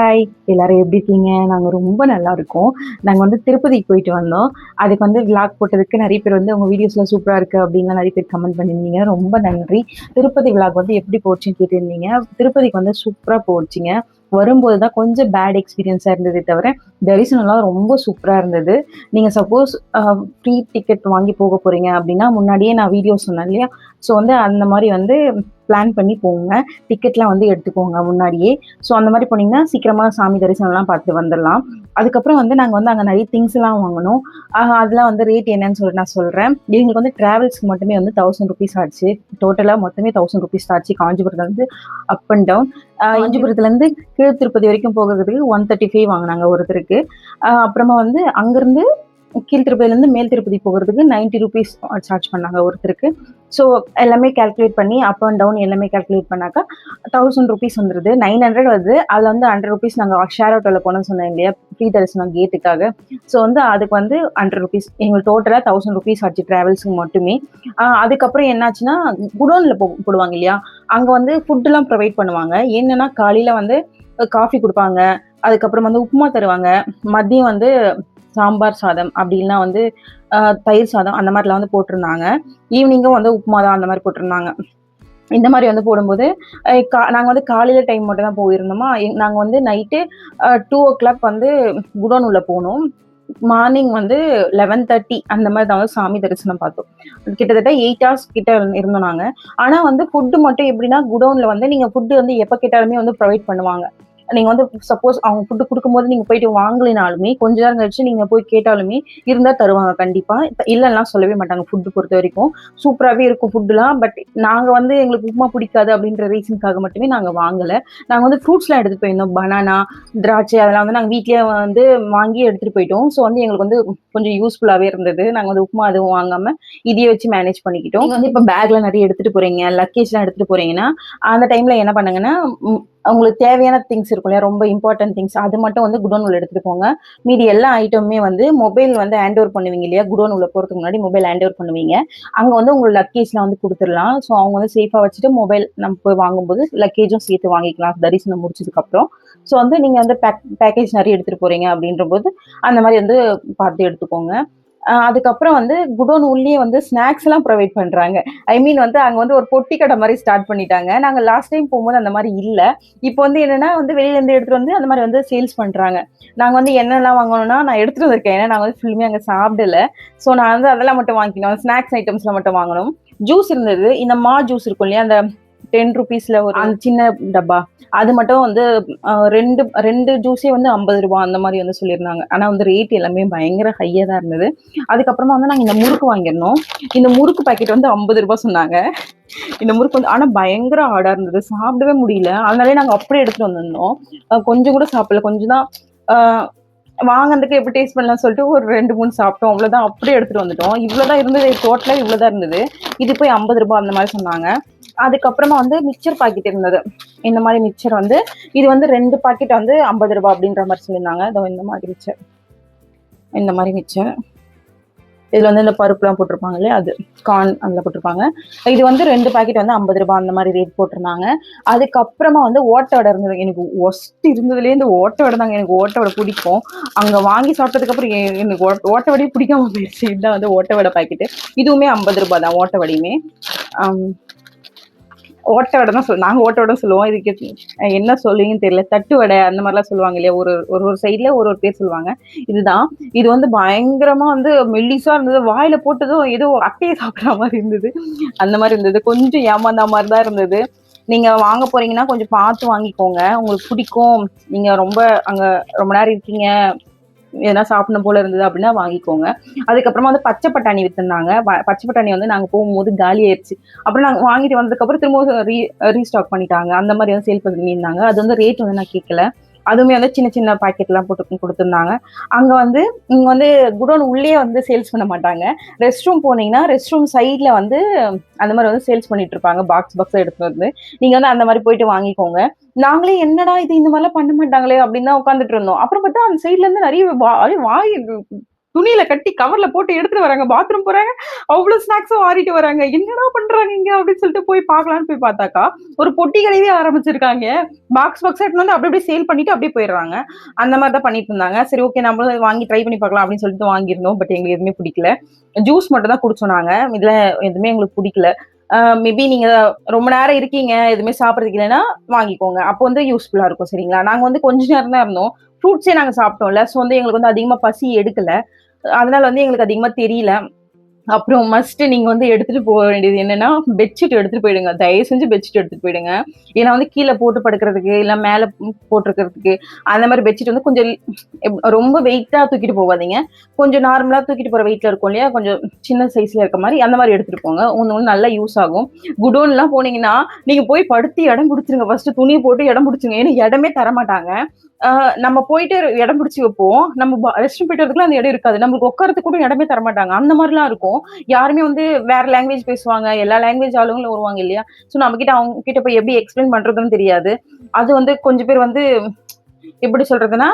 Hi! எல்லாரும் எப்படி இருக்கீங்க? நாங்க ரொம்ப நல்லா இருக்கோம். நாங்க வந்து திருப்பதிக்கு போயிட்டு வந்தோம். அதுக்கு வந்து விளாக் போட்டதுக்கு நெறைய பேர் வந்து உங்க வீடியோஸ்லாம் சூப்பரா இருக்கு அப்டின்லாம் நெறைய பேர் கமெண்ட் பண்ணியிருந்தீங்க. ரொம்ப நன்றி. திருப்பதி விளாக் வந்து எப்படி போச்சுன்னு கேட்டிருந்தீங்க. திருப்பதிக்கு வந்து சூப்பரா போச்சுங்க. வரும்போது தான் கொஞ்சம் பேட் எக்ஸ்பீரியன்ஸா இருந்ததே தவிர, தரிசனம்லாம் ரொம்ப சூப்பரா இருந்தது. நீங்க சப்போஸ் ஃப்ரீ டிக்கெட் வாங்கி போக போறீங்க அப்டின்னா, முன்னாடியே நான் வீடியோ சொன்னேன் இல்லையா? ஸோ வந்து அந்த மாரி வந்து பிளான் பண்ணி போங்க. டிக்கெட்லாம் வந்து எடுத்துக்கோங்க முன்னாடியே. ஸோ அந்த மாரி போனீங்கன்னா, சீக்கிரமா சாமி தரிசனம்லாம் பார்த்துட்டு வந்துரலாம். அதுக்கப்புறம் வந்து நாங்க வந்து அங்க நெறைய திங்ஸ்லாம் வாங்குனோம். அதெல்லாம் வந்து ரேட் என்னன்னு சொல்லிட்டு நான் சொல்றேன். எங்களுக்கு வந்து டிராவல்ஸ்க்கு மட்டுமே வந்து ₹1000 ஆச்சு. டோட்டலா மொத்தமே ₹1000 ஆச்சு. காஞ்சிபுரத்துலருந்து அப் அண்ட் டவுன். காஞ்சிபுரத்துலருந்து கீழ திருப்பதி வரைக்கும் போகறதுக்கு 135 வாங்குனாங்க ஒருத்தருக்கு. அப்புறமா வந்து அங்கருந்து கீழ் திருப்பதியிலேருந்து மேல் திருப்பதி போகிறதுக்கு ₹90 சார்ஜ் பண்ணாங்க ஒருத்தருக்கு. ஸோ எல்லாமே கால்குலேட் பண்ணி அப் அண்ட் டவுன் எல்லாமே கால்குலேட் பண்ணாக்கா ₹1000 வந்துருது. 900 வருது. அதில வந்து ₹100 நாங்க ஷேர் ஆட்டோல போனோம்னு சொன்னேன் இல்லையா? ஃப்ரீ தரிசனம் கேட்டுக்காக. ஸோ வந்து அதுக்கு வந்து ₹100 எங்களுக்கு டோட்டலா ₹1000 ஆச்சு டிராவல்ஸ்க்கு மட்டுமே. அதுக்கப்புறம் என்னாச்சுன்னா, குடோன்ல போடுவாங்க இல்லையா? அங்க வந்து ஃபுட்லாம் ப்ரொவைட் பண்ணுவாங்க. என்னன்னா காலையில வந்து காஃபி குடுப்பாங்க. அதுக்கப்புறம் வந்து உப்புமா தருவாங்க. மதியம் வந்து சாம்பார் சாதம் அப்படி இல்லனா வந்து தயிர் சாதம் அந்த மாதிரிலாம் வந்து போட்டிருந்தாங்க. ஈவினிங்கும் வந்து உப்புமா தான் அந்த மாரி போட்டிருந்தாங்க. இந்த மாரி வந்து போடும்போது, நாங்க வந்து காலையில டைம் மட்டும் தான் போயிருந்தோமா, நாங்க வந்து நைட்டு 2:00 வந்து குடோன் உள்ள போனோம். மார்னிங் வந்து 11:30 அந்த மாரி தான் வந்து சாமி தரிசனம் பார்த்தோம். கிட்டத்தட்ட 8 ஹார்ஸ் கிட்ட இருந்தோம் நாங்க. ஆனா வந்து ஃபுட் மட்டும் எப்படின்னா, குடோன்ல வந்து நீங்க ஃபுட் வந்து எப்ப கேட்டாலுமே வந்து ப்ரொவைட் பண்ணுவாங்க. நீங்க வந்து சப்போஸ் அவங்க ஃபுட் குடுக்கும்போது நீங்க போயிட்டு வாங்கலினாலுமே, கொஞ்ச நேரம் கழிச்சு நீங்க போய் கேட்டாலுமே, இருந்தா தருவாங்க கண்டிப்பா. இல்லன்லாம் சொல்லவே மாட்டாங்க ஃபுட் பொறுத்தவரைக்கும். சூப்பராவே இருக்கும் ஃபுட்லாம். பட் நாங்க வந்து எங்களுக்கு உப்புமா பிடிக்காது அப்படின்ற ரீசனுக்காக மட்டுமே நாங்க வாங்கல. நாங்க வந்து ஃப்ரூட்ஸ்லாம் எடுத்துட்டு போயிருந்தோம். பனானா, திராட்சை அதெல்லாம் வந்து நாங்க வீட்லயே வந்து வாங்கி எடுத்துட்டு போயிட்டோம். ஸோ வந்து எங்களுக்கு வந்து கொஞ்சம் யூஸ்ஃபுல்லாவே இருந்தது. நாங்க வந்து உப்புமா எதுவும் வாங்காம, இதையே வச்சு மேனேஜ் பண்ணிக்கிட்டோம். நீங்க வந்து இப்ப பேக்ல நெறைய எடுத்துட்டு போறீங்க, லக்கேஜ்லாம் எடுத்துட்டு போறீங்கன்னா, அந்த டைம்ல என்ன பண்ணுங்கன்னா, உங்களுக்கு தேவையான திங்ஸ் இருக்கும் இல்லையா? ரொம்ப இம்பார்ட்டன்ட் திங்ஸ் அது மட்டும் வந்து குடோன் உள்ள எடுத்துட்டு போங்க. மீதி எல்லா ஐட்டமுமே வந்து மொபைல் வந்து ஹேண்ட் ஓவர் பண்ணுவீங்க இல்லையா? குடோன் உள்ள போறதுக்கு முன்னாடி மொபைல் ஹேண்ட் ஓவர் பண்ணுவீங்க. அங்க வந்து உங்க லக்கேஜ்லாம் வந்து குடுத்துடலாம். ஸோ அவங்க வந்து சேஃபா வச்சுட்டு மொபைல் நம்ம போய் வாங்கும்போது லக்கேஜும் சேர்த்து வாங்கிக்கலாம் தரிசனம் முடிச்சதுக்கப்புறம். ஸோ வந்து நீங்க வந்து பேக்கேஜ் நெறைய எடுத்துட்டு போறீங்க அப்படின்றபோது, அந்த மாரி வந்து பார்த்து எடுத்துக்கோங்க. அதுக்கப்புறம் வந்து குடோன் உள்ளயே வந்து ஸ்நாக்ஸ்லாம் ப்ரொவைட் பண்றாங்க. ஐ மீன் வந்து அங்க வந்து ஒரு பொட்டி கடை மாரி ஸ்டார்ட் பண்ணிட்டாங்க. நாங்க லாஸ்ட் டைம் போம்போது அந்த மாரி இல்ல. இப்போ வந்து என்னன்னா வந்து வெளியில இருந்து எடுத்துட்டு வந்து அந்த மாரி வந்து சேல்ஸ் பண்றாங்க. நாங்க வந்து என்னலாம் வாங்கணும்னா, நான் எடுத்துட்டு வந்திருக்கேன். ஏன்னா நாங்க வந்து ஃபுல்லுமே அங்க சாப்பிடல. ஸோ நான் வந்து அதெல்லாம் மட்டும் வாங்கிக்கணும். ஸ்நாக்ஸ் ஐட்டம்ஸ்லாம் மட்டும் வாங்கணும். ஜூஸ் இருந்தது. இந்த ஜூஸ் இருக்கும் இல்லையா? அந்த ₹10ல ஒரு அந்த சின்ன டப்பா. அது மட்டும் வந்து 2 ஜூஸே வந்து ₹50 அந்த மாரி வந்து சொல்லியிருந்தாங்க. ஆனா வந்து ரேட் எல்லாமே பயங்கர ஹையா தான் இருந்தது. அதுக்கப்புறமா வந்து நாங்க இந்த முறுக்கு வாங்கியிருந்தோம். இந்த முறுக்கு பாக்கெட் வந்து ₹50 சொன்னாங்க. இந்த முறுக்கு வந்து ஆனா பயங்கர ஹார்டா இருந்தது. சாப்பிடவே முடியல. அதனாலயே நாங்க அப்படியே எடுத்துட்டு வந்திருந்தோம். கொஞ்சம் கூட சாப்பிடல. கொஞ்சம் தான் அ வாங்குனதுக்கு எப்படி டேஸ்ட் பண்ணலாம்னு சொல்லிட்டு ஒரு 2, 3 சாப்பிட்டோம். அவ்வளோதான் அப்படியே எடுத்துட்டு வந்துட்டோம். இவ்வளோ தான் இருந்தது. டோட்டலா இவ்வளோ தான் இருந்தது. இது போய் ₹50 அந்த மாரி சொன்னாங்க. அதுக்கப்புறமா வந்து மிக்சர் பாக்கெட் இருந்தது. இந்த மாரி மிக்சர் வந்து இது வந்து 2 பாக்கெட் வந்து ₹50 அப்படின்ற மாரி சொல்லியிருந்தாங்க. இதோ இந்த மாரி மிக்சர். இந்த மாரி மிக்சர். இதுல வந்து இந்த பருப்புலாம் போட்டிருப்பாங்க இல்லையா? அது கார்ன் அதில போட்டிருப்பாங்க. இது வந்து 2 பாக்கெட் வந்து ₹50 அந்த மாரி ரேட் போட்டிருந்தாங்க. அதுக்கப்புறமா வந்து ஓட்ட வடை இருந்தது. எனக்கு ஒர்ஸ்ட் இருந்ததுலயே இந்த ஓட்ட வடை தாங்க. எனக்கு ஓட்ட வடை பிடிக்கும். அங்க வாங்கி சாப்பிட்டதுக்கப்புறம் எனக்கு ஓட்ட வடையே பிடிக்காம போயிருச்சு. இதுதான் வந்து ஓட்ட வடை பாக்கெட்டு. இதுவுமே ₹50 தான் ஓட்ட வடையுமே. அம் ஓட்ட வடை தான் நாங்க ஓட்ட வடைன்னு சொல்லுவோம். இதுக்கு என்ன சொல்லுவீங்கன்னு தெரியல. தட்டு வடை அந்த மாரிலாம் சொல்லுவாங்க இல்லையா? ஒரு ஒரு சைட்ல ஒரு ஒரு பேர் சொல்லுவாங்க. இதுதான். இது வந்து பயங்கரமா வந்து மெல்லிசா இருந்தது. வாயில போட்டதும் ஏதோ அட்டைய சாப்பிடுற மாரி இருந்தது. அந்த மாரி இருந்தது. கொஞ்சம் ஏமாந்தா மாரி தான் இருந்தது. நீங்க வாங்க போறீங்கன்னா, கொஞ்சம் பார்த்து வாங்கிக்கோங்க. உங்களுக்கு பிடிக்கும். நீங்க ரொம்ப அங்க ரொம்ப நேரம் இருக்கீங்க. எதனா சாப்பிடணும் போல இருந்தது அப்படின்னா வாங்கிக்கோங்க. அதுக்கப்புறமா வந்து பச்சை பட்டாணி வித்துருந்தாங்க. பச்சை பட்டாணி வந்து நாங்க போகும்போது காலி ஆயிருச்சு. அப்புறம் நாங்க வாங்கிட்டு வந்ததுக்கப்புறம் திரும்பவும் ரீஸ்டாக் பண்ணிட்டாங்க. அந்த மாரி வந்து சேல் பண்ணியிருந்தாங்க. அது வந்து ரேட் வந்து நான் கேட்கல. அதுவுமே வந்து சின்ன சின்ன பாக்கெட்லாம் போட்டு குடுத்துருந்தாங்க. அங்க வந்து இங்க வந்து குடோன் உள்ளயே வந்து சேல்ஸ் பண்ண மாட்டாங்க. ரெஸ்ட் ரூம் போனீங்கன்னா, ரெஸ்ட் ரூம் சைட்ல வந்து அந்த மாரி வந்து சேல்ஸ் பண்ணிட்டு இருப்பாங்க. பாக்ஸா எடுத்துட்டு வந்து. நீங்க வந்து அந்த மாரி போயிட்டு வாங்கிக்கோங்க. நாங்களே என்னடா இது இந்த மாரிலாம் பண்ண மாட்டாங்களே அப்படின்னு தான் உட்கார்ந்துட்டு இருந்தோம். அப்புறம் பார்த்தா அந்த சைட்ல இருந்து நெறைய அப்படியே வாய் துணியில கட்டி கவர்ல போட்டு எடுத்துட்டு வராங்க. பாத்ரூம் போறாங்க, அவ்வளவு ஸ்நாக்ஸும் வாரிட்டு வராங்க. என்னடா பண்றாங்க இங்க அப்படின்னு சொல்லிட்டு போய் பார்க்கலான்னு போய் பார்த்தாக்கா, ஒரு பொட்டி கடையவே ஆரம்பிச்சிருக்காங்க. பாக்ஸ் பாக்ஸா எடுத்துட்டு வந்து அப்படியே சேல் பண்ணிட்டு அப்படியே போயிடுறாங்க. அந்த மாதிரி தான் பண்ணிட்டு இருந்தாங்க. சரி ஓகே நம்மளும் வாங்கி ட்ரை பண்ணி பார்க்கலாம் அப்படின்னு சொல்லிட்டு வாங்கியிருந்தோம். பட் எங்களுக்கு எதுவுமே பிடிக்கல. ஜூஸ் மட்டும் தான் குடிச்சோம் நாங்க. இதுல எதுவுமே எங்களுக்கு பிடிக்கல. மேபி நீங்க ரொம்ப நேரம் இருக்கீங்க, எதுவுமே சாப்பிடுறதுக்கு இல்லைன்னா வாங்கிக்கோங்க. அப்போ வந்து யூஸ்ஃபுல்லா இருக்கும் சரிங்களா? நாங்க வந்து கொஞ்ச நேரம் தான் இருந்தோம். ஃப்ரூட்ஸே நாங்க சாப்பிட்டோம்ல. ஸோ வந்து எங்களுக்கு வந்து அதிகமா பசி எடுக்கல. அதனால வந்து எங்களுக்கு அதிகமா தெரியல. அப்புறம் மஸ்ட் நீங்க வந்து எடுத்துட்டு போக வேண்டியது என்னன்னா, பெட்ஷீட் எடுத்துட்டு போயிடுங்க. தயவு செஞ்சு பெட்ஷீட் எடுத்துட்டு போயிடுங்க. ஏன்னா வந்து கீழ போட்டு படுக்கிறதுக்கு, இல்ல மேல போட்டிருக்கிறதுக்கு, அந்த மாரி பெட்ஷீட் வந்து கொஞ்சம் ரொம்ப வெயிட்டா தூக்கிட்டு போகாதீங்க. கொஞ்சம் நார்மலா தூக்கிட்டு போற வெயிட்ல இருக்கும் இல்லையா? கொஞ்சம் சின்ன சைஸ்ல இருக்க மாரி, அந்த மாரி எடுத்துட்டு போங்க. உங்களுக்கு நல்லா யூஸ் ஆகும். குடோன்லாம் போனீங்கன்னா, நீங்க போய் படுத்து இடம் புடிச்சுருங்க. ஃபர்ஸ்ட் துணிய போட்டு இடம் புடிச்சுருங்க. ஏன்னா இடமே தரமாட்டாங்க. நம்ம போயிட்டு இடம் பிடிச்சு வைப்போம். நம்ம ரெஸ்ட் ரூம் போயிட்டு வரதுக்குலாம் அந்த இடம் இருக்காது. நம்மளுக்கு உட்கார்றதுக்கு கூட இடமே தரமாட்டாங்க. அந்த மாரிலாம் இருக்கும். யாருமே வந்து வேற லாங்குவேஜ் பேசுவாங்க. எல்லா லாங்குவேஜ் ஆளுங்களும் வருவாங்க இல்லையா? ஸோ நம்மகிட்ட அவங்க கிட்ட போய் எப்படி எக்ஸ்பிளைன் பண்றதுன்னு தெரியாது. அது வந்து கொஞ்சம் பேர் வந்து எப்படி சொல்றதுன்னா,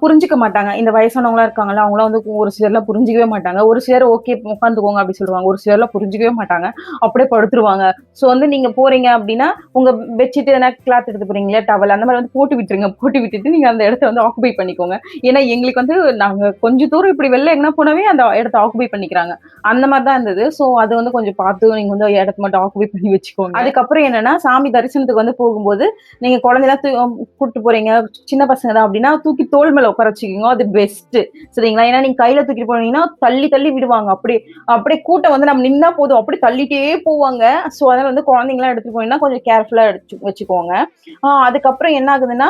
புரிஞ்சுக்க மாட்டாங்க. இந்த வயசானவங்களா இருக்காங்கல்ல, அவங்கலாம் வந்து ஒரு சிலர்லாம் புரிஞ்சுக்கவே மாட்டாங்க. ஒரு சிலர் ஓகே உட்காந்துக்கோங்க அப்படி சொல்லுவாங்க. ஒரு சிலர்லாம் புரிஞ்சுக்கவே மாட்டாங்க. அப்படியே படுத்துருவாங்க. ஸோ வந்து நீங்க போறீங்க அப்படின்னா, உங்க பெட்ஷீட் எதனா கிளாத் எடுத்து போறீங்க இல்லையா, டவல் அந்த மாரி வந்து போட்டு விட்டுருங்க. போட்டு விட்டுட்டு நீங்க அந்த இடத்த வந்து ஆக்குபை பண்ணிக்கோங்க. ஏன்னா எங்களுக்கு வந்து நாங்க கொஞ்சம் தூரம் இப்படி வெளில எங்கனா போனாவே அந்த இடத்த ஆக்குபை பண்ணிக்கிறாங்க. அந்த மாரி தான் இருந்தது. ஸோ அது வந்து கொஞ்சம் பார்த்து நீங்க வந்து இடத்த மட்டும் ஆக்குபை பண்ணி வச்சுக்கோங்க. அதுக்கப்புறம் என்னன்னா, சாமி தரிசனத்துக்கு வந்து போகும்போது, நீங்க குழந்தைலாம் கூட்டு போறீங்க, சின்ன பசங்க தான் அப்படின்னா, தூக்கி தோள் மேல உட்கார வச்சுக்கோங்க. அது பெஸ்ட். சரிங்களா? ஏன்னா நீங்க கையில தூக்கிட்டு போனீங்கன்னா, தள்ளி தள்ளி விடுவாங்க. அப்படியே அப்படியே கூட்டம் வந்து நம்ம நின்னா போதும். அப்படியே தள்ளிட்டே போவாங்க. ஸோ அதனால வந்து குழந்தைங்கலாம் எடுத்துட்டு போனீங்கன்னா, கொஞ்சம் கேர்ஃபுல்லா வச்சுக்கோங்க. அதுக்கப்புறம் என்ன ஆகுதுன்னா,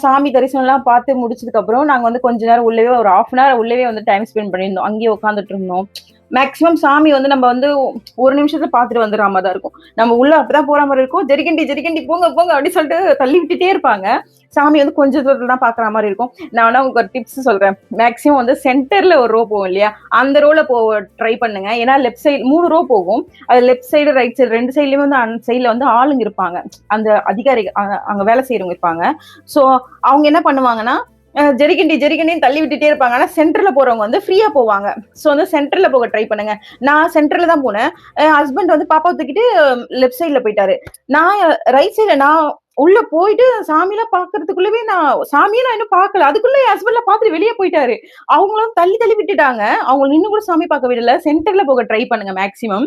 சாமி தரிசனம்லாம் பார்த்து முடிச்சதுக்கு அப்புறம், நாங்க வந்து கொஞ்ச நேரம் உள்ளவே ஒரு 1/2 அன் ஹவர் உள்ளவே வந்து டைம் ஸ்பெண்ட் பண்ணியிருந்தோம். அங்கேயே உட்காந்துட்டு இருந்தோம். மேக்ஸிமம் சாமி வந்து நம்ம வந்து ஒரு நிமிஷத்துல பார்த்துட்டு வந்துடுற மாரி தான் இருக்கும். நம்ம உள்ள அப்பதான் போற மாரி இருக்கும். ஜெரிகண்டி ஜெரிகண்டி போங்க போங்க அப்படின்னு சொல்லிட்டு தள்ளி விட்டுட்டே இருப்பாங்க. சாமி வந்து கொஞ்ச தூரத்துல தான் பார்க்குற மாரி இருக்கும். நான் வேணா உங்களுக்கு ஒரு டிப்ஸ் சொல்றேன். மேக்ஸிமம் வந்து சென்டர்ல ஒரு ரோ போகும் இல்லையா? அந்த ரோல ட்ரை பண்ணுங்க. ஏன்னா லெஃப்ட் சைடு 3 ரோ போகும். அது லெஃப்ட் சைடு, ரைட் சைடு 2 சைடுலயுமே வந்து அந்த சைடுல வந்து ஆளுங்க இருப்பாங்க. அந்த அதிகாரிகள் அங்க வேலை செய்றவங்க இருப்பாங்க. ஸோ அவங்க என்ன பண்ணுவாங்கன்னா, ஜெரிகண்டி ஜெரிகண்டின்னு தள்ளி விட்டுட்டே இருப்பாங்க. ஆனா சென்டர்ல போறவங்க வந்து ஃப்ரீயா போவாங்க. ஸோ வந்து சென்டர்ல போக ட்ரை பண்ணுங்க. நான் சென்டர்ல தான் போனேன். ஹஸ்பண்ட் வந்து பாப்பாவ தூக்கிட்டு லெஃப்ட் சைடுல போயிட்டாரு. நான் ரைட் சைடுல நான் உள்ள போயிட்டு சாமிலாம் பார்க்கறதுக்குள்ளவே சாமியே நான் இன்னும் பார்க்கல. அதுக்குள்ள என் ஹஸ்பண்ட்லாம் பார்த்துட்டு வெளிய போயிட்டாரு. அவங்களும் தள்ளி தள்ளி விட்டுட்டாங்க. அவங்க நின்னு கூட சாமி பார்க்க விடல. சென்டர்ல போக ட்ரை பண்ணுங்க மேக்ஸிமம்.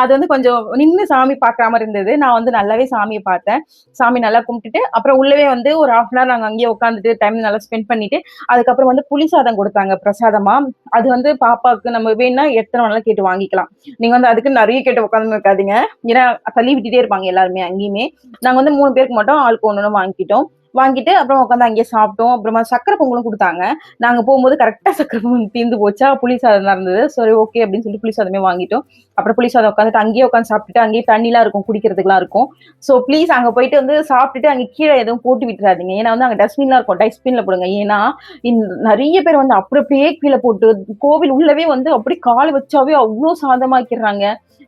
அது வந்து கொஞ்சம் நின்னு சாமி பார்க்குற மாரி இருந்தது. நான் வந்து நல்லாவே சாமிய பார்த்தேன். சாமி நல்லா கும்பிட்டுட்டு, அப்புறம் உள்ளவே வந்து ஒரு 1/2 அன் ஹவர் நாங்க அங்கேயே உட்காந்துட்டு டைம் நல்லா ஸ்பெண்ட் பண்ணிட்டு, அதுக்கப்புறம் வந்து புளி சாதம் குடுத்தாங்க பிரசாதமா. அது வந்து பாப்பாவுக்கு நம்ம வேணும்னா எத்தன வேணாலும் கேட்டு வாங்கிக்கலாம். நீங்க வந்து அதுக்கு நெறைய கேட்டு உட்கார்ந்துன்னு இருக்காதீங்க. ஏன்னா தள்ளி விட்டுட்டே இருப்பாங்க எல்லாருமே அங்கேயுமே. நாங்க வந்து 3 பேருக்கு மட்டும் ஆளுக்கு ஒண்ணு ஒண்ணு வாங்கிட்டோம். வாங்கிட்டு அப்புறம் உட்காந்து அங்கேயே சாப்பிட்டோம். அப்புறமா சர்க்கரை பொங்கலும் குடுத்தாங்க. நாங்க போம்போது கரெக்ட்டா சர்க்கரை பொங்கல் தீர்ந்து போச்சா, புளி சாதம் தான் இருந்தது. சரி ஓகே அப்படின்னு சொல்லிட்டு புளி சாதமே வாங்கிட்டோம். அப்புறம் புளி சாதம் உட்காந்துட்டு அங்கேயே உட்காந்து சாப்பிட்டுட்டு, அங்கேயே தண்ணிலாம் இருக்கும், குடிக்கிறதுக்குலாம் இருக்கும். ஸோ ப்ளீஸ் அங்க போயிட்டு வந்து சாப்பிட்டுட்டு அங்க கீழ எதுவும் போட்டு விட்டுறாதீங்க. ஏன்னா வந்து அங்க டஸ்ட்பின்லாம் இருக்கும். டஸ்ட்பின்ல போடுங்க. ஏன்னா நெறைய பேர் வந்து அப்படி அப்படியே கீழ போட்டு கோவில் உள்ளவே வந்து அப்படியே கால் வச்சாவே அவ்ளோ சாதமாக்கிடுறாங்க.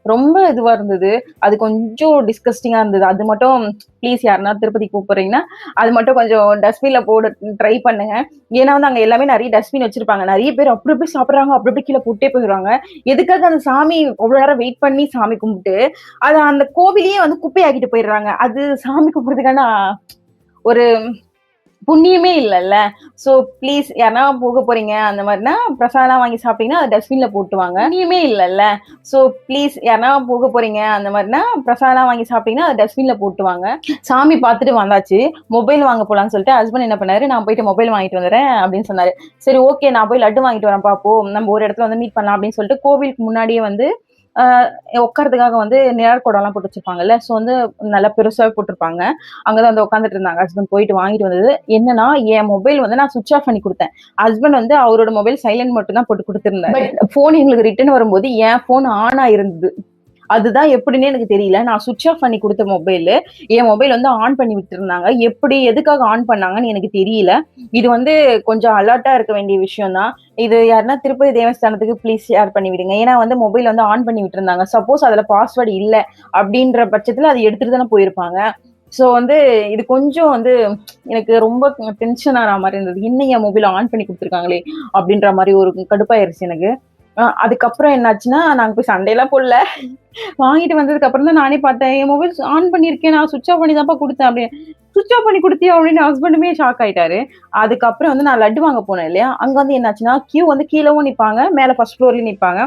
ரொம்ப இதுவா இருந்தது. அது கொஞ்சம் டிஸ்கஸ்டிங்கா இருந்தது. அது மட்டும் ப்ளீஸ் யாருன்னா திருப்பதிக்கு போறீங்கன்னா, அது மட்டும் கொஞ்சம் டஸ்ட்பின்ல போட ட்ரை பண்ணுங்க. ஏன்னா வந்து அங்க எல்லாமே நெறைய டஸ்ட்பின் வச்சிருப்பாங்க. நெறைய பேர் அப்படி அப்படி சாப்பிடுறாங்க. அப்படி அப்படி கீழ போட்டே போயிடுறாங்க. எதுக்காக அந்த சாமி அவ்வளோ நேரம் வெயிட் பண்ணி சாமி கும்பிட்டு, அத அந்த கோவிலையே வந்து குப்பையாக்கிட்டு போயிடுறாங்க. அது சாமி கும்பிடுறதுக்கான ஒரு புண்ணியமே இல்லல்ல. ஸோ ப்ளீஸ் யாருன்னா போக போறீங்க அந்த மாரினா, பிரசாதம் வாங்கி சாப்பிட்டீங்கன்னா, அத டஸ்ட்பின்ல போட்டு வாங்க. புண்ணியமே இல்லல்ல. ஸோ ப்ளீஸ் யாருன்னா போக போறீங்க அந்த மாரினா, பிரசாதம் வாங்கி சாப்பிட்டீங்கன்னா, அத டஸ்ட்பின்ல போட்டு வாங்க. சாமி பார்த்துட்டு வந்தாச்சு. மொபைல் வாங்க போலான்னு சொல்லிட்டு ஹஸ்பண்ட் என்ன பண்ணாரு, நான் போயிட்டு மொபைல் வாங்கிட்டு வந்துர்றேன் அப்படின்னு சொன்னாரு. சரி ஓகே நான் போய் லட்டு வாங்கிட்டு வரேன்ப்பா போ. நம்ம ஒரு இடத்துல வந்து மீட் பண்ணலாம் அப்படின்னு சொல்லிட்டு கோவிலுக்கு முன்னாடியே வந்து உட்கார்றதுக்காக வந்து நிழற்குடம்லாம் போட்டு வச்சிருப்பாங்கல்ல. ஸோ வந்து நல்லா பெருசாவே போட்டிருப்பாங்க. அங்கதான் வந்து உட்காந்துட்டு இருந்தாங்க. ஹஸ்பண்ட் போயிட்டு வாங்கிட்டு வந்தது. என்னன்னா, என் மொபைல் வந்து நான் ஸ்விட்ச் ஆஃப் பண்ணி குடுத்தேன். ஹஸ்பண்ட் வந்து அவரோட மொபைல் சைலன்ட் மட்டும் தான் போட்டு குடுத்திருந்தாரு. பட் ஃபோன் எங்களுக்கு ரிட்டர்ன் வரும்போது என் ஃபோன் ஆன் ஆயிருந்தது. அதுதான் எப்படின்னே எனக்கு தெரியல. நான் ஸ்விட்ச் ஆஃப் பண்ணி குடுத்த மொபைலு, என் மொபைல் வந்து ஆன் பண்ணி விட்டுருந்தாங்க. எப்படி, எதுக்காக ஆன் பண்ணாங்கன்னு எனக்கு தெரியல. இது வந்து கொஞ்சம் அலர்ட்டா இருக்க வேண்டிய விஷயம் தான். இது யாருன்னா திருப்பதி தேவஸ்தானத்துக்கு ப்ளீஸ் ஷேர் பண்ணி விடுங்க. ஏன்னா வந்து மொபைல் வந்து ஆன் பண்ணி விட்டுருந்தாங்க. சப்போஸ் அதுல பாஸ்வேர்ட் இல்ல அப்படின்ற பட்சத்துல அத எடுத்துட்டு தானே போயிருப்பாங்க. ஸோ வந்து இது கொஞ்சம் வந்து எனக்கு ரொம்ப டென்ஷன் ஆகிற மாதிரி இருந்தது. என்ன என் மொபைல் ஆன் பண்ணி கொடுத்துருக்காங்களே அப்படின்ற மாதிரி ஒரு கடுப்பாயிருச்சு எனக்கு. அதுக்கப்புறம் என்னாச்சுன்னா, நாங்க போய் சண்டையெல்லாம் போடல. வாங்கிட்டு வந்ததுக்கு அப்புறம் தான் நானே பார்த்தேன். என் மொபைல் ஆன் பண்ணியிருக்கேன். நான் ஸ்விட்ச் ஆஃப் பண்ணி தான்ப்பா குடுத்தேன் அப்படின்னு. ஸ்விட்ச் ஆஃப் பண்ணி குடுத்தியா? அப்படின்னு ஹஸ்பண்டுமே ஷாக் ஆயிட்டாரு. அதுக்கப்புறம் வந்து நான் லட்டு வாங்க போனேன் இல்லையா? அங்க வந்து என்னாச்சுன்னா, கியூ வந்து கீழவும் நிப்பாங்க. மேல ஃபர்ஸ்ட் ஃப்ளோர்லயும் நிப்பாங்க.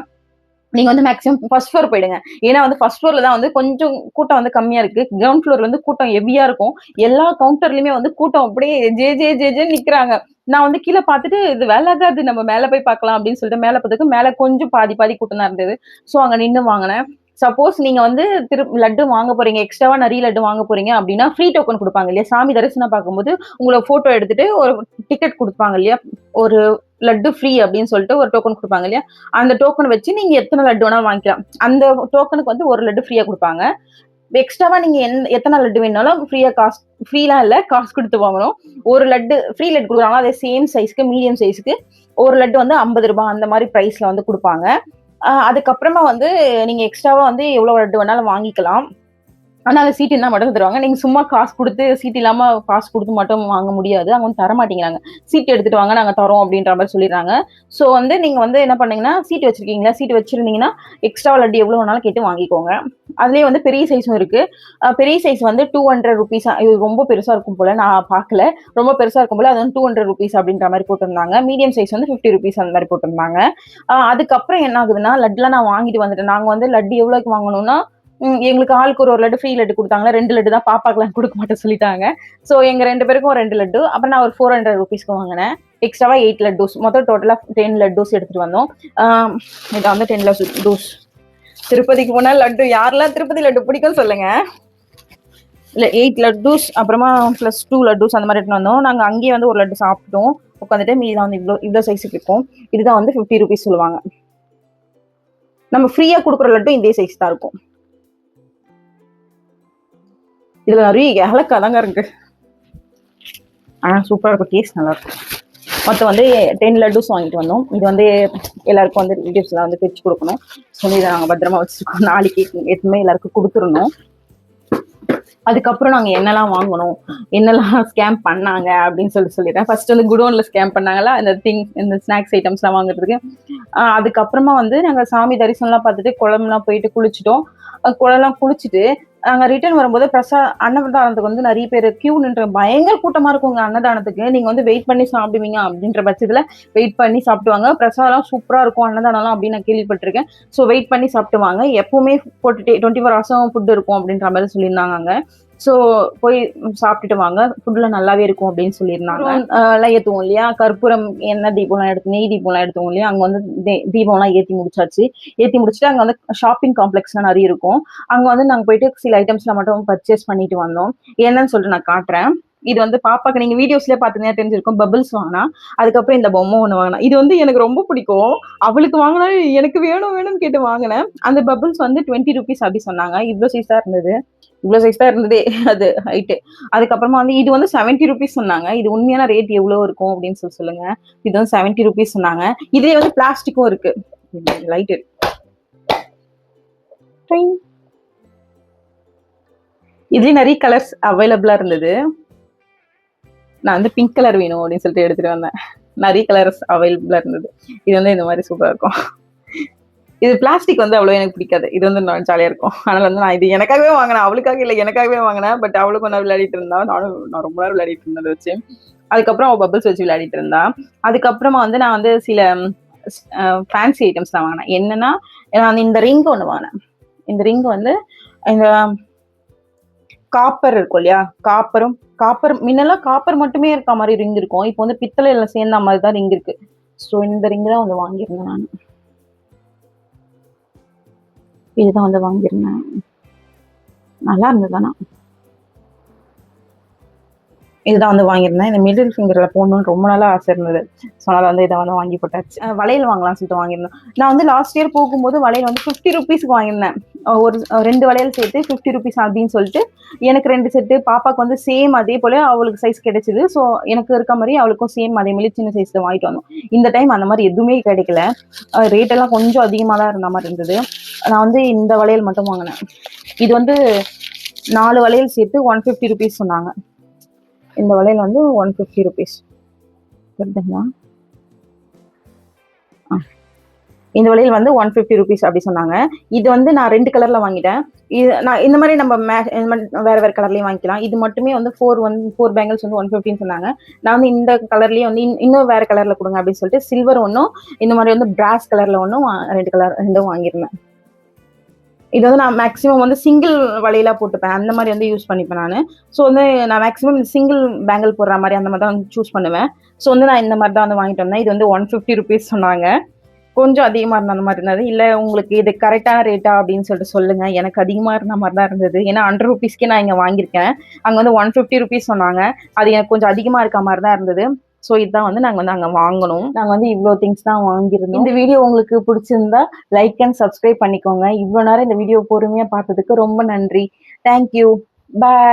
நீங்க வந்து மேக்ஸிமம் ஃபர்ஸ்ட் ஃப்ளோர் போயிடுங்க. ஏன்னா வந்து ஃபர்ஸ்ட் ஃப்ளோர்ல தான் வந்து கொஞ்சம் கூட்டம் வந்து கம்மியா இருக்கு. கிரவுண்ட் ஃப்ளோர்ல வந்து கூட்டம் ஹெவியா இருக்கும். எல்லா கவுண்டர்லயுமே வந்து கூட்டம் அப்படியே ஜேன்னு நிக்கிறாங்க. நான் வந்து கீழ பார்த்துட்டு இது வேலைக்காது நம்ம மேல போய் பார்க்கலாம் அப்படின்னு சொல்லிட்டு மேல பார்த்ததுக்கு மேல கொஞ்சம் பாதி பாதி கூட்டம் தான் இருந்தது. ஸோ அங்க நின்னு வாங்குனேன். சப்போஸ் நீங்க வந்து லட்டு வாங்க போறீங்க, எக்ஸ்ட்ராவா நெறைய லட்டு வாங்க போறீங்க அப்படின்னா, ஃப்ரீ டோக்கன் குடுப்பாங்க இல்லையா? சாமி தரிசனம் பார்க்கும்போது உங்கள ஃபோட்டோ எடுத்துட்டு ஒரு டிக்கெட் குடுப்பாங்க இல்லையா? ஒரு லட்டு ஃப்ரீ அப்படின்னு சொல்லிட்டு ஒரு டோக்கன் குடுப்பாங்க இல்லையா? அந்த டோக்கன் வச்சு நீங்க எத்தனை லட்டு வேணாலும் வாங்கிக்கலாம். அந்த டோக்கனுக்கு வந்து ஒரு லட்டு ஃப்ரீயா குடுப்பாங்க. எக்ஸ்ட்ராவா நீங்க எத்தனை லட்டு வேணாலும் ஃப்ரீலாம் இல்ல, காசு குடுத்து வாங்கணும். ஒரு லட்டு ஃப்ரீ லட்டு குடுக்குறாங்கன்னா, அதே சேம் சைஸ்க்கு, மீடியம் சைஸ்க்கு ஒரு லட்டு வந்து ரூ. 50 அந்த மாரி பிரைஸ்ல வந்து குடுப்பாங்க. அதுக்கப்புறமா வந்து நீங்க எக்ஸ்ட்ராவா வந்து எவ்வளவு லட்டு வேணாலும் வாங்கிக்கலாம். ஆனா அந்த சீட் இருந்தா மட்டும் தருவாங்க. நீங்க சும்மா காசு குடுத்து சீட் இல்லாம காசு குடுத்து மட்டும் வாங்க முடியாது. அவங்க வந்து தர மாட்டேங்கிறாங்க. சீட் எடுத்துட்டு வாங்க நாங்க தரோம் அப்படின்ற மாரி சொல்லிடுறாங்க. சோ வந்து நீங்க வந்து என்ன பண்ணீங்கன்னா, சீட் வச்சிருக்கீங்களா? சீட் வச்சிருந்தீங்கன்னா, எக்ஸ்ட்ரா லட்டு எவ்வளவு வேணாலும் கேட்டு வாங்கிக்கோங்க. அதுலயே வந்து பெரிய சைஸும் இருக்கு. பெரிய சைஸ் வந்து ₹200 இது ரொம்ப பெருசா இருக்கும் போல. நான் பார்க்கல. ரொம்ப பெருசா இருக்கும் போல. அது வந்து ₹200 அப்படின்ற மாரி போட்டிருந்தாங்க. மீடியம் சைஸ் வந்து ₹50 அந்த மாரி போட்டிருந்தாங்க. அதுக்கப்புறம் என்ன ஆகுதுன்னா, லட்டுலாம் நான் வாங்கிட்டு வந்துட்டேன். நாங்க வந்து லட்டு எவ்வளவுக்கு வாங்கணும்னா, எங்களுக்கு ஆளுக்கு ஒரு லட்டு ஃப்ரீ லட்டு குடுத்தாங்களா, 2 லட்டு தான் பாப்பாக்குலாம் குடுக்க மாட்டேன்னு சொல்லிட்டாங்க. சோ எங்க 2 பேருக்கும் 2 லட்டு. அப்புறம் நான் ஒரு ₹400க்கு வாங்குனேன். எக்ஸ்ட்ராவா 8 லட்டூஸ். மொத்தம் டோட்டலா 10 லட்டூஸ் எடுத்துட்டு வந்தோம். ஆ இத வந்து 10 லட்டூஸ். திருப்பதிக்கு போனா லட்டு யாரெல்லாம் திருப்பதி லட்டு பிடிக்கும் சொல்லுங்க. இல்ல 8 லட்டூஸ் அப்புறமா பிளஸ் 2 லட்டூஸ் அந்த மாதிரி எடுத்துட்டு வந்தோம். நாங்க அங்கேயே வந்து ஒரு லட்டு சாப்பிட்டோம். உட்காந்துட்டு மீதிலாம் வந்து இவ்ளோ சைஸுக்கு இருக்கும். இதுதான் வந்து ₹50 சொல்லுவாங்க. நம்ம ஃப்ரீயா குடுக்குற லட்டும் இதே சைஸ் தான் இருக்கும். இதுல நிறைய ஏலக்காய் தாங்க இருக்கு. சூப்பரா இருக்கும். டேஸ்ட் நல்லா இருக்கும். மொத்தம் வந்து 10 லட்டூஸ் வாங்கிட்டு வந்தோம். இது வந்து எல்லாருக்கும் வந்து ரிலேட்டிவ்ஸ்லாம் வந்து பிரிச்சு கொடுக்கணும். சொல்லி இதை நாங்கள் பத்திரமா வச்சிருக்கோம். நாளைக்கு எதுவுமே எல்லாருக்கும் கொடுத்துடணும். அதுக்கப்புறம் நாங்க என்னெல்லாம் வாங்கணும், என்னெல்லாம் ஸ்கேம் பண்ணாங்க அப்படின்னு சொல்லிடுறேன். ஃபர்ஸ்ட் வந்து குடோன்ல ஸ்கேம் பண்ணாங்களா இந்த ஸ்நாக்ஸ் ஐட்டம்ஸ்லாம் வாங்குறதுக்கு. அதுக்கப்புறமா வந்து நாங்க சாமி தரிசனம்லாம் பார்த்துட்டு குளம்லாம் போயிட்டு குளிச்சுட்டோம். குளம்லாம் குளிச்சுட்டு நாங்க ரிட்டர்ன் வரும்போது அன்னதானத்துக்கு வந்து நிறைய பேர் கியூ நின்று பயங்கர கூட்டமா இருக்குங்க. அன்னதானத்துக்கு நீங்க வந்து வெயிட் பண்ணி சாப்பிடுவீங்க அப்படின்ற பட்சத்துல வெயிட் பண்ணி சாப்பிடுவாங்க. பிரசாதம் சூப்பரா இருக்கும் அன்னதானம்லாம் அப்படின்னு நான் கேள்விப்பட்டிருக்கேன். ஸோ வெயிட் பண்ணி சாப்பிடுவாங்க. எப்பவுமே 24 ஹவர்ஸும் ஃபுட் இருக்கும் அப்படின்ற மாதிரி சொல்லியிருந்தாங்க. ஸோ போய் சாப்பிட்டுட்டு வாங்க, ஃபுட்ல நல்லாவே இருக்கும் அப்படின்னு சொல்லியிருந்தாங்க. எல்லாம் ஏற்றுவோம் இல்லையா, கற்பூரம் எண்ணெய் தீபம்லாம் எடுத்து நெய் தீபம்லாம் எடுத்துவோம் இல்லையா, அங்கே வந்து தீபம்லாம் ஏற்றி முடிச்சாச்சு. ஏற்றி முடிச்சுட்டு அங்கே வந்து ஷாப்பிங் காம்ப்ளெக்ஸ்லாம் நிறைய இருக்கும். அங்கே வந்து நாங்கள் போயிட்டு சில ஐட்டம்ஸ்லாம் மட்டும் பர்ச்சேஸ் பண்ணிட்டு வந்தோம். என்னன்னு சொல்லிட்டு நான் காட்டுறேன். இது வந்து பாப்பாக்கு நீங்க வீடியோஸ்லயே பாத்தீங்கன்னா தெரிஞ்சிருக்கும். பபிள்ஸ் வாங்கினா, அதுக்கப்புறம் இந்த பொம்மை ஒண்ணு வாங்கினா. இது வந்து எனக்கு ரொம்ப பிடிக்கும். அவளுக்கு வாங்கினா எனக்கு வேணும்னு கேட்டு வாங்கினேன். அந்த பபிள்ஸ் வந்து ₹20 அப்படி சொன்னாங்க. இவ்வளவு சைஸ் தான் இருந்ததே அது ஹைட்டு. அதுக்கப்புறமா வந்து இது வந்து ₹70 சொன்னாங்க. இது உண்மையான ரேட் எவ்வளவு இருக்கும் அப்படின்னு சொல்லுங்க. இது வந்து ₹70 சொன்னாங்க. இதுலயே வந்து பிளாஸ்டிக்கும் இருக்கு. லைட் இதுலயே நிறைய கலர்ஸ் அவைலபிளா இருந்தது. நான் வந்து பிங்க் கலர் வேணும் அப்படின்னு சொல்லிட்டு எடுத்துட்டு வந்தேன். நிறைய கலர்ஸ் அவைலபிளா இருந்தது. இது வந்து இந்த மாதிரி சூப்பரா இருக்கும். இது பிளாஸ்டிக் வந்து அவ்வளவு எனக்கு பிடிக்காது. இது வந்து ஜாலியா இருக்கும். அதனால வந்து நான் இது எனக்காகவே வாங்கினேன். அவளுக்காக இல்லை, எனக்காகவே வாங்கினேன். பட் அவளுக்கு ஒன்றா விளையாடிட்டு இருந்தா. நான் ரொம்ப நேரம் விளையாடிட்டு இருந்ததை வச்சு. அதுக்கப்புறம் அவள் பபிள்ஸ் வச்சு விளையாடிட்டு இருந்தா. அதுக்கப்புறமா வந்து நான் வந்து சில ஃபேன்சி ஐட்டம்ஸ் தான் வாங்கினேன். என்னன்னா நான் இந்த ரிங் ஒன்று வாங்கினேன். இந்த ரிங் வந்து இந்த காப்பர் இருக்கும் இல்லையா, காப்பர் முன்னெல்லாம் காப்பர் மட்டுமே இருக்க மாதிரி ரிங் இருக்கும். இப்போ வந்து பித்தளைல சேர்ந்த மாதிரி தான் ரிங் இருக்கு. ஸோ இந்த ரிங் தான் வந்து வாங்கியிருந்தேன் நான். இதுதான் வந்து வாங்கியிருந்தேன். நல்லா இருந்தது. ஆனா இதுதான் வந்து வாங்கியிருந்தேன். இந்த மிடில் ஃபிங்கர்ல போடணும்னு ரொம்ப நாளா ஆசை இருந்தது. ஸோ அதனால வந்து இதை வந்து வாங்கி போட்டாச்சு. வளையல் வாங்கலாம்னு சொல்லிட்டு வாங்கியிருந்தேன். நான் வந்து லாஸ்ட் இயர் போகும்போது வளையல் வந்து ₹50 வாங்கியிருந்தேன். ஒரு 2 வளையல் சேர்த்து ₹50 அப்படின்னு சொல்லிட்டு எனக்கு 2 செட்டு. பாப்பாக்கு வந்து சேம் அதே போல அவளுக்கு சைஸ் கிடைச்சது. ஸோ எனக்கு இருக்க மாதிரி அவளுக்கும் சேம் அதே மாதிரி சின்ன சைஸ்ல வாங்கிட்டு வந்தோம். இந்த டைம் அந்த மாதிரி எதுவுமே கிடைக்கல. ரேட் எல்லாம் கொஞ்சம் அதிகமாக தான் இருந்த மாதிரி இருந்தது. நான் வந்து இந்த வளையல் மட்டும் வாங்கினேன். இது வந்து 4 வளையல் சேர்த்து 150 ருபீஸ் சொன்னாங்க. இந்த வளையல் வந்து 150 ருபீஸ் வருதுங்களா? இந்த வளையல் வந்து 150 ருபீஸ் அப்படி சொன்னாங்க. இது வந்து நான் 2 கலர்ல வாங்கிட்டேன். இது நான் இந்த மாதிரி நம்ம வேற வேற கலர்லயும் வாங்கிக்கலாம். இது மட்டுமே வந்து 4 பேங்கிள்ஸ் வந்து 150 சொன்னாங்க. நான் வந்து இந்த கலர்லயே வந்து இன்னும் வேற கலர்ல கொடுங்க அப்படின்னு சொல்லிட்டு சில்வர் ஒன்றும் இந்த மாதிரி வந்து பிராஸ் கலர்ல ஒன்றும் 2 கலர் ரெண்டும் வாங்கியிருந்தேன். இது வந்து நான் மேக்ஸிமம் வந்து சிங்கிள் வளையலா போட்டுப்பேன். அந்த மாதிரி வந்து யூஸ் பண்ணிப்பேன் நான். ஸோ வந்து நான் மேக்ஸிமம் சிங்கிள் பேங்கிள் போடுற மாதிரி அந்த மாதிரி தான் வந்து சூஸ் பண்ணுவேன். ஸோ வந்து நான் இந்த மாதிரி தான் வந்து வாங்கிட்டு வந்தேன். இது வந்து 150 ருபீஸ் சொன்னாங்க. கொஞ்சம் அதிகமா இருந்த அந்த மாதிரி இருந்தது. இல்ல உங்களுக்கு இது கரெக்டான ரேட்டா அப்படின்னு சொல்லிட்டு சொல்லுங்க. எனக்கு அதிகமா இருந்த மாதிரி தான் இருந்தது. ஏன்னா 100 ருபீஸ்க்கே நான் இங்க வாங்கியிருக்கேன். அங்க வந்து 150 ருபீஸ் சொன்னாங்க. அது எனக்கு கொஞ்சம் அதிகமா இருக்க மாதிரி தான் இருந்தது. ஸோ இதுதான் வந்து நாங்க வந்து அங்க வாங்கணும். நாங்க வந்து இவ்வளோ திங்ஸ் தான் வாங்கியிருந்தோம். இந்த வீடியோ உங்களுக்கு பிடிச்சிருந்தா லைக் அண்ட் சப்ஸ்கிரைப் பண்ணிக்கோங்க. இவ்வளோ நேரம் இந்த வீடியோ பொறுமையா பார்த்ததுக்கு ரொம்ப நன்றி. தேங்க்யூ. பாய்.